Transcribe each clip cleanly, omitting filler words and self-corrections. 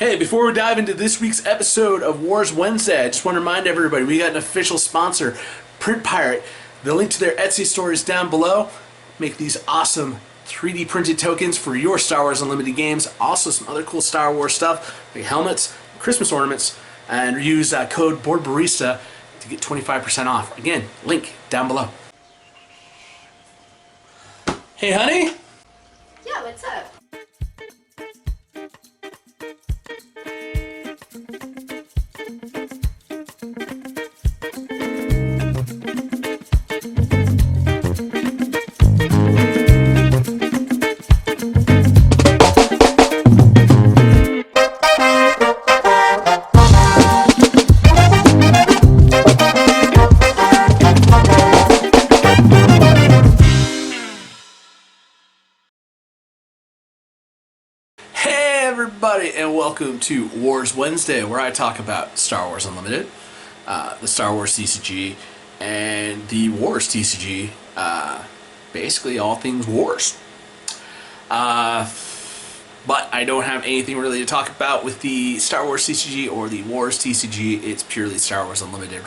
Hey, before we dive into this week's episode of Wars Wednesday, I just want to remind everybody we got an official sponsor, Print Pirate. The link to their Etsy store is down below. Make these awesome 3D printed tokens for your Star Wars Unlimited games. Also some other cool Star Wars stuff, like helmets, Christmas ornaments, and use code BOARDBARISTA to get 25% off. Again, link down below. Hey, honey. Yeah, what's up? Everybody, and welcome to Wars Wednesday, where I talk about Star Wars Unlimited, the Star Wars TCG, and the Wars TCG, basically all things Wars. But I don't have anything really to talk about with the Star Wars TCG or the Wars TCG. It's purely Star Wars Unlimited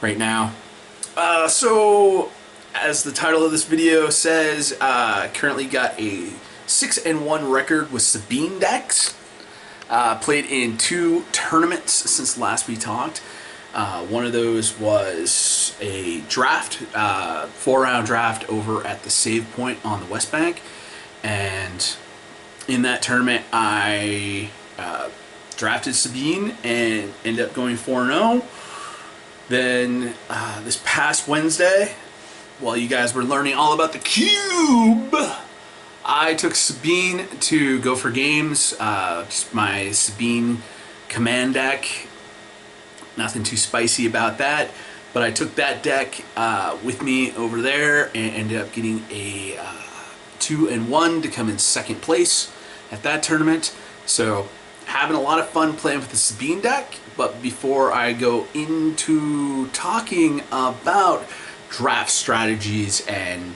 right now. So, as the title of this video says, currently got a 6-1 record with Sabine decks. Played in 2 tournaments since last we talked. One of those was a draft, 4-round draft over at the Save Point on the West Bank. And in that tournament, I drafted Sabine and ended up going 4-0. Then this past Wednesday, while you guys were learning all about the cube, I took Sabine to go for games. Just my Sabine command deck. Nothing too spicy about that. But I took that deck with me over there and ended up getting a 2-1 to come in second place at that tournament. So having a lot of fun playing with the Sabine deck. But before I go into talking about draft strategies and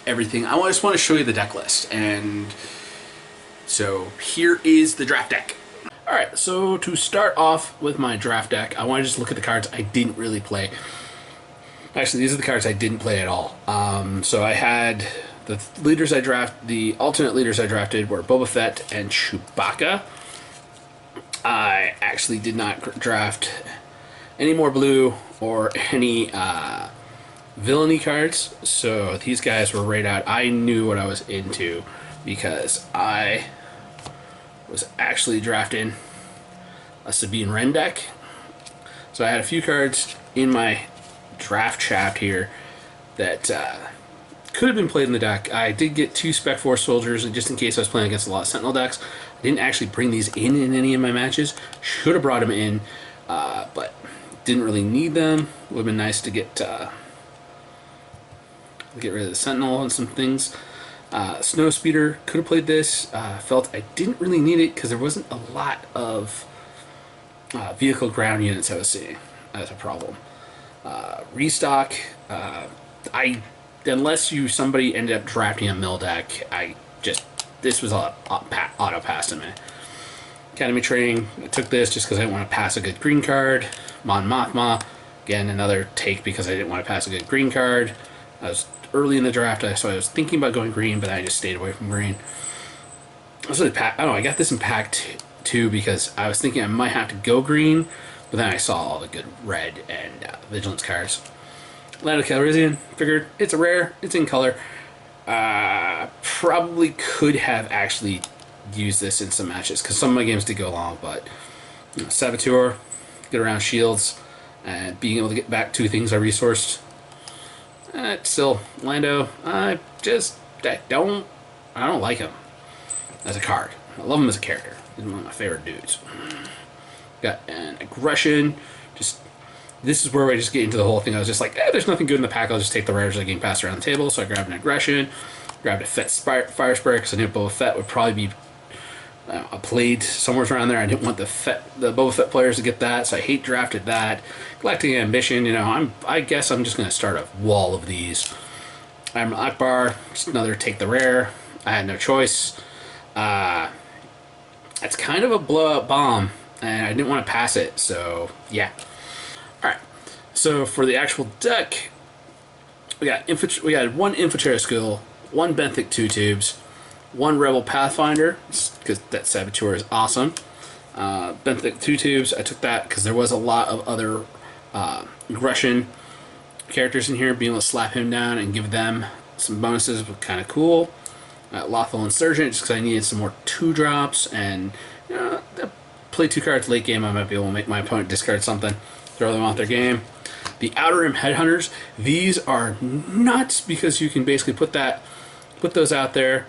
everything, I just want to show you the deck list. And so here is the draft deck. Alright, so to start off with my draft deck, I want to just look at the cards I didn't really play. Actually, these are the cards I didn't play at all. So I had the alternate leaders I drafted were Boba Fett and Chewbacca. I actually did not draft any more blue or any villainy cards, so these guys were right out. I knew what I was into because I was actually drafting a Sabine Wren deck. So I had a few cards in my draft shaft here that could have been played in the deck. I did get 2 Spec Force soldiers, just in case I was playing against a lot of Sentinel decks. I didn't actually bring these in any of my matches. Should have brought them in, but didn't really need them. Would have been nice to get rid of the Sentinel and some things. Snowspeeder, could have played this. Felt I didn't really need it because there wasn't a lot of vehicle ground units I was seeing as a problem. Restock, unless somebody ended up drafting a mill deck, this was a auto pass to me. Academy Training, I took this just because I didn't want to pass a good green card. Mon Mothma, again another take because I didn't want to pass a good green card. I was early in the draft, so I was thinking about going green, but I just stayed away from green. I got this in pack 2 because I was thinking I might have to go green, but then I saw all the good red and vigilance cards. Lando Calrissian, figured it's a rare, it's in color. Probably could have actually used this in some matches because some of my games did go long, but Saboteur, get around shields, and being able to get back 2 things I resourced. Still, Lando, I don't like him as a card. I love him as a character. He's one of my favorite dudes. Got an aggression. This is where I just get into the whole thing. I was just like, there's nothing good in the pack. I'll just take the rares that get passed around the table. So I grabbed an aggression, grabbed a Fett fire sprayer because I knew Boba Fett would probably be played somewhere around there. I didn't want the Boba Fett players to get that, so I hate drafted that. Galactic Ambition, I guess I'm just going to start a wall of these. Admiral Akbar, just another take the rare. I had no choice. it's kind of a blowout bomb, and I didn't want to pass it, so yeah. Alright, so for the actual deck, we got one Infiltrator skill, one Benthic 2 tubes, one Rebel Pathfinder, because that Saboteur is awesome. Benthic 2 tubes, I took that because there was a lot of other aggression characters in here. Being able to slap him down and give them some bonuses was kind of cool. Lawful Insurgent, just because I needed some more 2-drops, and play 2 cards late game, I might be able to make my opponent discard something, throw them off their game. The Outer Rim Headhunters, these are nuts because you can basically put those out there,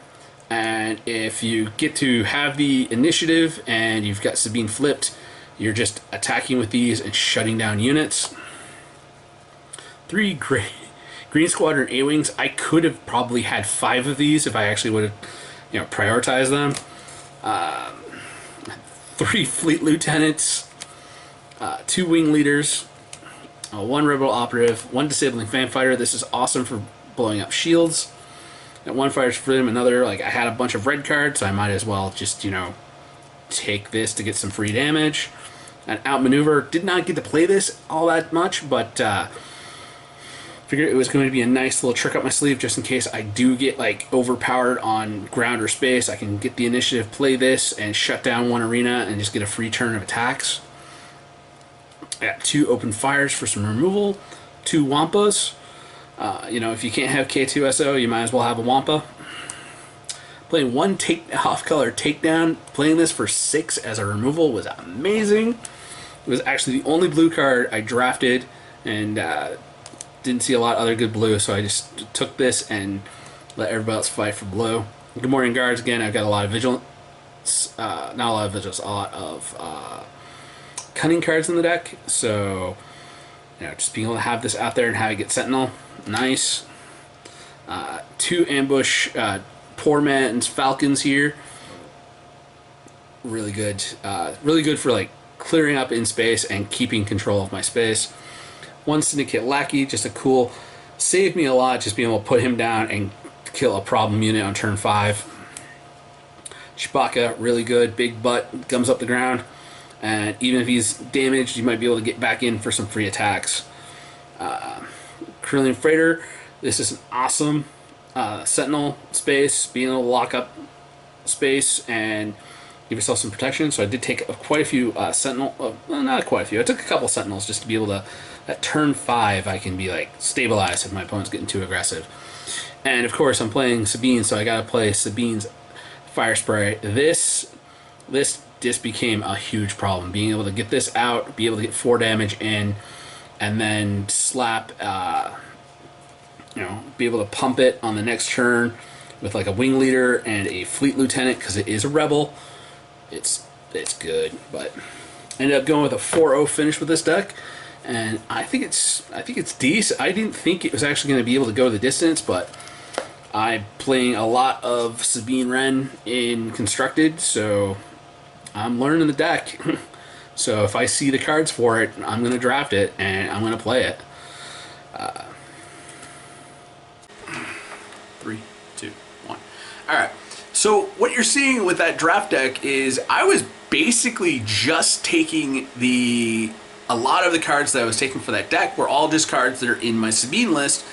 and if you get to have the initiative and you've got Sabine flipped, you're just attacking with these and shutting down units. 3 Green Squadron A-Wings. I could have probably had 5 of these if I actually would have, prioritized them. 3 Fleet Lieutenants, 2 Wing Leaders, 1 Rebel Operative, 1 Disabling Fan Fighter. This is awesome for blowing up shields. And 1 Fires for them. Another, I had a bunch of red cards, so I might as well just, take this to get some free damage. And Outmaneuver. Did not get to play this all that much, but figured it was going to be a nice little trick up my sleeve just in case I do get overpowered on ground or space. I can get the initiative, play this, and shut down 1 arena and just get a free turn of attacks. I got 2 Open Fires for some removal, 2 Wampas. If you can't have K2SO, you might as well have a Wampa. Playing 1 off-color takedown. Playing this for 6 as a removal was amazing. It was actually the only blue card I drafted, and didn't see a lot of other good blue, so I just took this and let everybody else fight for blue. Good Morning Guards, again, I've got a lot of vigilance. Not a lot of vigilance, a lot of cunning cards in the deck, so just being able to have this out there and have it get Sentinel, nice. 2 Ambush Poor Man's Falcons here, really good for clearing up in space and keeping control of my space. 1 Syndicate Lackey, just a cool, saved me a lot just being able to put him down and kill a problem unit on turn 5. Chewbacca, really good, big butt, gums up the ground, and even if he's damaged, you might be able to get back in for some free attacks. Carillion Freighter, this is an awesome Sentinel space, being able to lock up space and give yourself some protection. So I did take quite a few Sentinel, well, not quite a few, I took a couple Sentinels just to be able to, at turn 5, I can be stabilized if my opponent's getting too aggressive. And of course I'm playing Sabine, so I gotta play Sabine's Fire Spray. This just became a huge problem, being able to get this out, be able to get 4 damage in, and then slap, be able to pump it on the next turn with a Wing Leader and a Fleet Lieutenant, because it is a Rebel. It's good, but ended up going with a 4-0 finish with this deck, and I think it's decent. I didn't think it was actually going to be able to go the distance, but I'm playing a lot of Sabine Wren in Constructed, so I'm learning the deck. So if I see the cards for it, I'm going to draft it and I'm going to play it. 3, 2, 1. All right. So what you're seeing with that draft deck is I was basically just taking a lot of the cards that I was taking for that deck were all just cards that are in my Sabine list,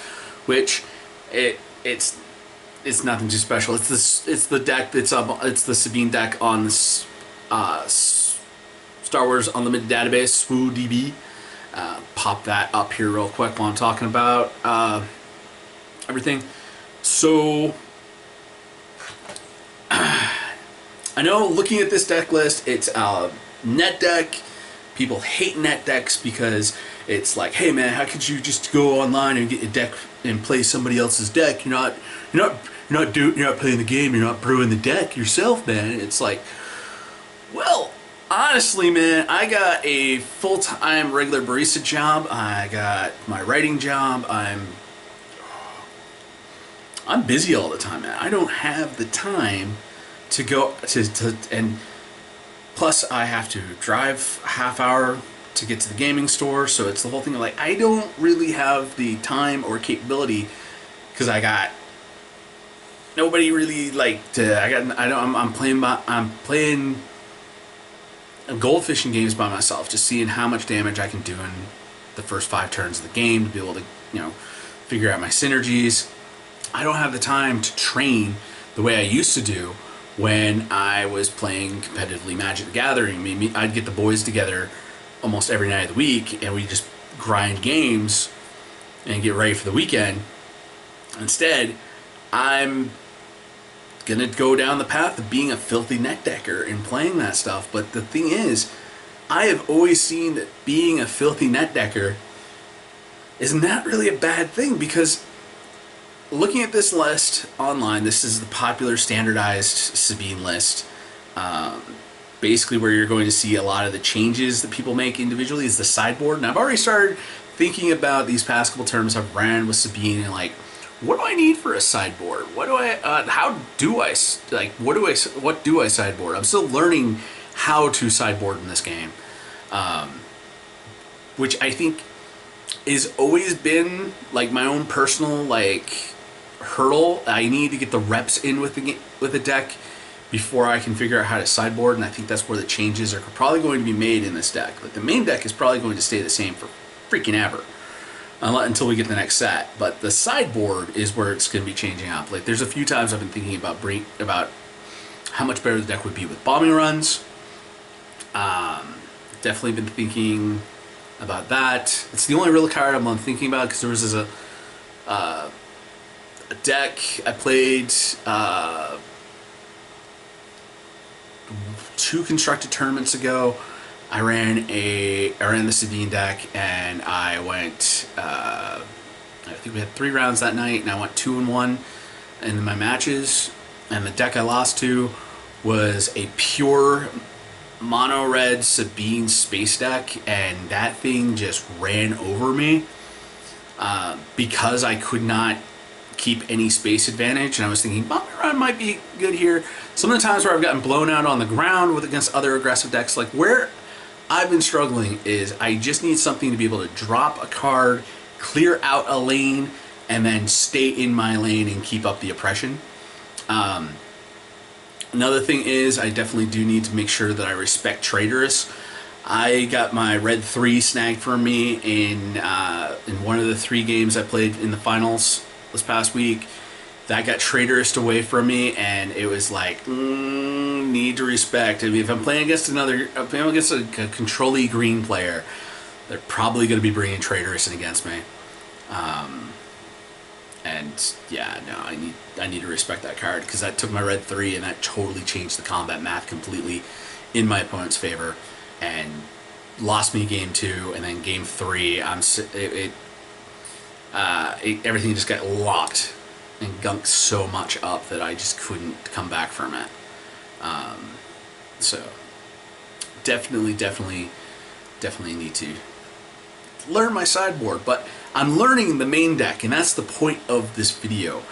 which it's nothing too special. It's the deck that's up. It's the Sabine deck on this Star Wars Unlimited database, SWODB. Pop that up here real quick while I'm talking about everything. So I know looking at this deck list, it's a net deck. People hate net decks because it's hey man, how could you just go online and get a deck and play somebody else's deck? You're not playing the game. You're not brewing the deck yourself, man. It's well, honestly, man, I got a full-time regular barista job. I got my writing job. I'm busy all the time, man. I don't have the time to go and plus I have to drive a half hour to get to the gaming store, so it's the whole thing of I don't really have the time or capability because I got nobody really I'm playing goldfishing games by myself, just seeing how much damage I can do in the first 5 turns of the game to be able to, figure out my synergies. I don't have the time to train the way I used to do when I was playing competitively Magic the Gathering. I'd get the boys together almost every night of the week, and we just grind games and get ready for the weekend. Instead, I'm gonna go down the path of being a filthy net decker and playing that stuff. But the thing is, I have always seen that being a filthy net decker is not really a bad thing, because looking at this list online, this is the popular standardized Sabine list. Basically where you're going to see a lot of the changes that people make individually is the sideboard. And I've already started thinking about these past couple terms I've ran with Sabine, and like, what do I need for a sideboard? What do I sideboard? I'm still learning how to sideboard in this game, which I think is always been like my own personal like hurdle. I need to get the reps in with the deck before I can figure out how to sideboard, and I think that's where the changes are probably going to be made in this deck. But the main deck is probably going to stay the same for freaking ever, until we get the next set. But the sideboard is where it's going to be changing up. Like, there's a few times I've been thinking about how much better the deck would be with bombing runs. Definitely been thinking about that. It's the only real card I'm thinking about, because there was a deck I played 2 constructed tournaments ago. I ran the Sabine deck, and I went. I think we had 3 rounds that night, and I went 2-1 in my matches. And the deck I lost to was a pure mono red Sabine space deck, and that thing just ran over me because I could not keep any space advantage. And I was thinking bombing run might be good here. Some of the times where I've gotten blown out on the ground against other aggressive decks, like where I've been struggling is I just need something to be able to drop a card, clear out a lane, and then stay in my lane and keep up the oppression. Another thing is I definitely do need to make sure that I respect Traitorous. I got my red 3 snagged for me in one of the 3 games I played in the finals this past week. That got Traitorous away from me, and it was like, need to respect. I mean, if I'm playing against a control-y green player, they're probably going to be bringing Traitorous in against me. And yeah, no, I need to respect that card, because that took my red 3 and that totally changed the combat math completely in my opponent's favor, and lost me game 2, and then game 3 everything just got locked and gunked so much up that I just couldn't come back from it. So definitely need to learn my sideboard, but I'm learning the main deck, and that's the point of this video.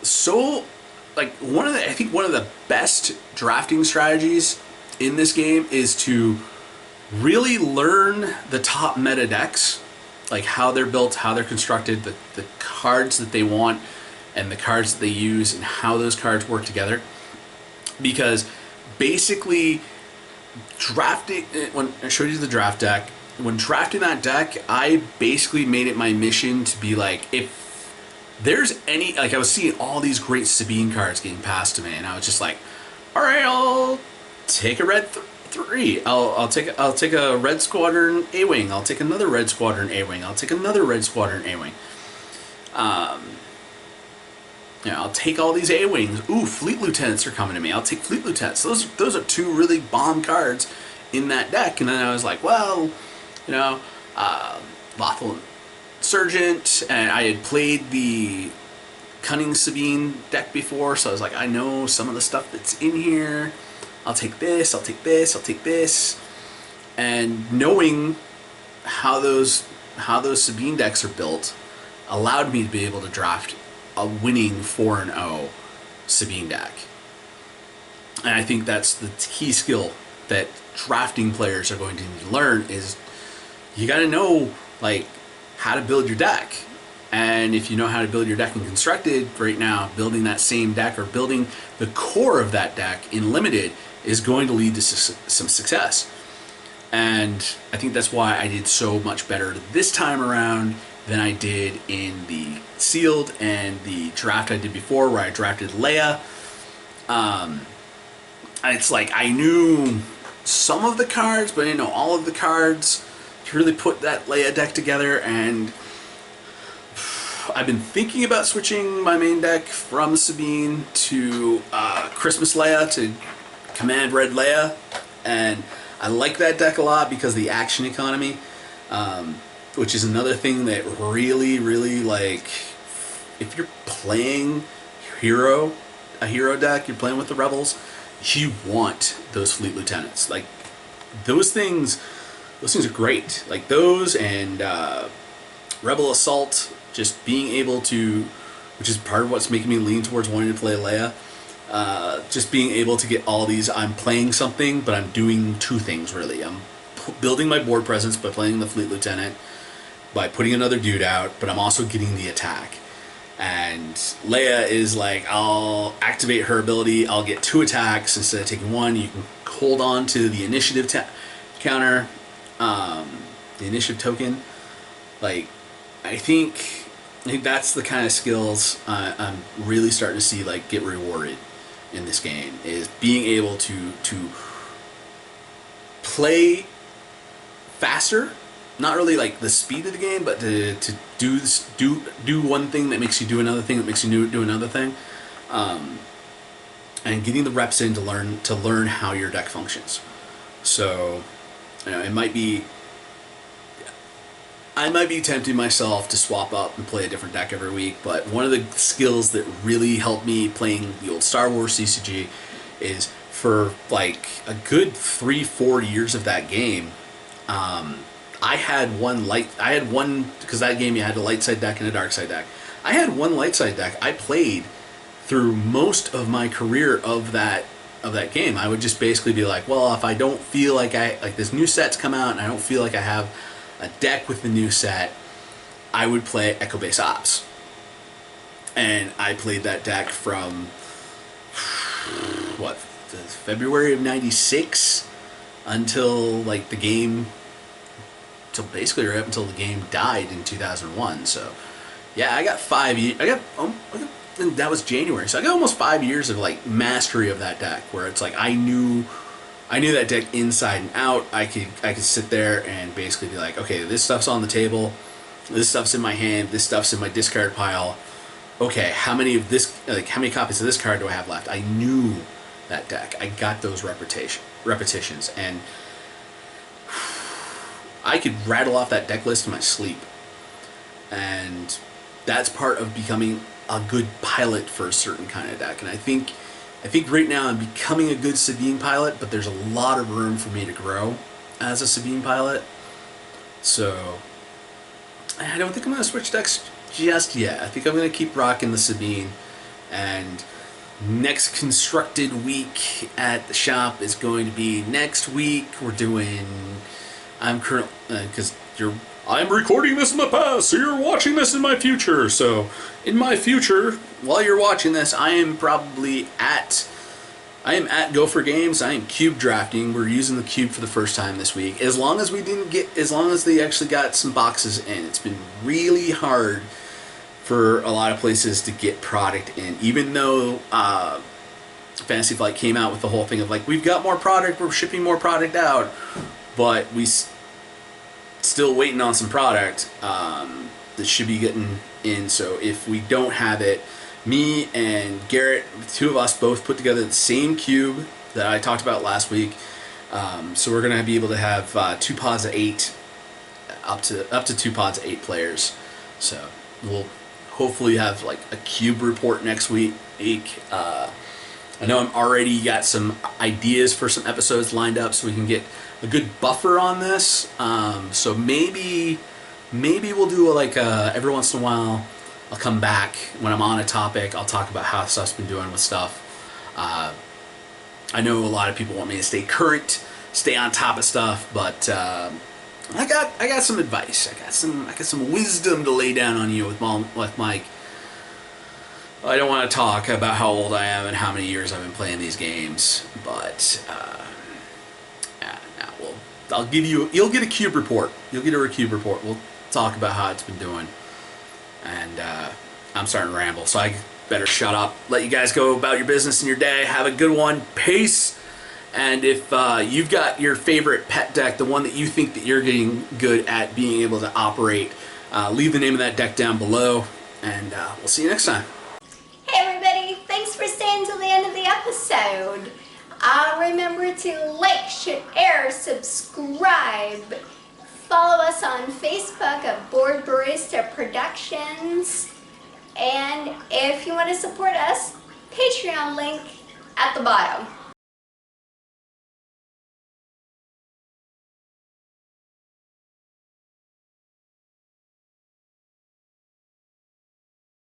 So like I think one of the best drafting strategies in this game is to really learn the top meta decks, like how they're built, how they're constructed, the cards that they want, and the cards that they use, and how those cards work together. Because basically, drafting, when I showed you the draft deck, when drafting that deck, I basically made it my mission to be like, if there's any, like, I was seeing all these great Sabine cards getting passed to me, and I was just like, all right, I'll take a red 3. I'll take a red squadron A-wing. I'll take another red squadron A-wing. I'll take another red squadron A-wing. I'll take all these A-wings. Ooh, fleet lieutenants are coming to me. I'll take fleet lieutenants. Those are 2 really bomb cards in that deck. And then I was like, well, Lothal Sergeant, and I had played the Cunning Sabine deck before, so I was like, I know some of the stuff that's in here. I'll take this, I'll take this, I'll take this. And knowing how those Sabine decks are built allowed me to be able to draft a winning 4-0 Sabine deck. And I think that's the key skill that drafting players are going to need to learn, is you got to know like how to build your deck. And if you know how to build your deck in Constructed right now, building that same deck or building the core of that deck in Limited is going to lead to some success. And I think that's why I did so much better this time around than I did in the Sealed and the draft I did before, where I drafted Leia. It's like I knew some of the cards, but I didn't know all of the cards to really put that Leia deck together. And I've been thinking about switching my main deck from Sabine to Christmas Leia to Command Red Leia, and I like that deck a lot because of the action economy, which is another thing that really, really, like, if you're playing a hero deck, you're playing with the Rebels, you want those Fleet Lieutenants. Like, those things are great. Like those and Rebel Assault, just being able to, which is part of what's making me lean towards wanting to play Leia. Just being able to get all these, I'm playing something, but I'm doing two things really. I'm building my board presence by playing the Fleet Lieutenant, by putting another dude out, but I'm also getting the attack. And Leia is like, I'll activate her ability, I'll get 2 attacks instead of taking 1. You can hold on to the initiative counter, the initiative token. Like, I think that's the kind of skills I'm really starting to see like get rewarded in this game, is being able to play faster, not really like the speed of the game, but to do one thing that makes you do another thing that makes you do another thing, and getting the reps in to learn how your deck functions. So, you know, I might be tempting myself to swap up and play a different deck every week, but one of the skills that really helped me playing the old Star Wars CCG is for like a good 3-4 years of that game, I had one, because that game you had a light side deck and a dark side deck. I had one light side deck I played through most of my career of that game. I would just basically be like, well, if I don't feel like this new set's come out and I don't feel like I have a deck with the new set, I would play Echo Base Ops. And I played that deck from February of '96 until like the game, till basically right up until the game died in 2001. So yeah, I got 5 years. And that was January, so I got almost 5 years of like mastery of that deck, where it's like I knew that deck inside and out. I could sit there and basically be like, okay, this stuff's on the table, this stuff's in my hand, this stuff's in my discard pile. Okay, how many copies of this card do I have left? I knew that deck. I got those repetitions, and I could rattle off that deck list in my sleep. And that's part of becoming a good pilot for a certain kind of deck. And I think right now I'm becoming a good Sabine pilot, but there's a lot of room for me to grow as a Sabine pilot. So I don't think I'm going to switch decks just yet. I think I'm going to keep rocking the Sabine. And next constructed week at the shop is going to be next week. We're doing, I'm recording this in the past, so you're watching this in my future. So in my future, while you're watching this, I am at Gopher Games. I am cube drafting. We're using the cube for the first time this week. As long as they actually got some boxes in. It's been really hard for a lot of places to get product in, even though Fantasy Flight came out with the whole thing of like, we've got more product, we're shipping more product out, but we still waiting on some product that should be getting in. So if we don't have it, me and Garrett, the two of us, both put together the same cube that I talked about last week. So we're gonna be able to have 2 pods of 8, up to 2 pods of 8 players. So we'll hopefully have like a cube report next week. I know I'm already got some ideas for some episodes lined up, so we can get a good buffer on this. So maybe we'll do every once in a while, I'll come back when I'm on a topic. I'll talk about how stuff's been doing with stuff. I know a lot of people want me to stay current, stay on top of stuff, but I got some advice. I got some wisdom to lay down on you with Mike. I don't want to talk about how old I am and how many years I've been playing these games, but you'll get a cube report. You'll get a cube report. We'll talk about how it's been doing. And I'm starting to ramble, so I better shut up. Let you guys go about your business and your day. Have a good one. Peace. And if you've got your favorite pet deck, the one that you think that you're getting good at being able to operate, leave the name of that deck down below, and we'll see you next time. Hey everybody, thanks for staying till the end of the episode. Remember to like, share, subscribe. Follow us on Facebook at Board Barista Productions. And if you want to support us, Patreon link at the bottom.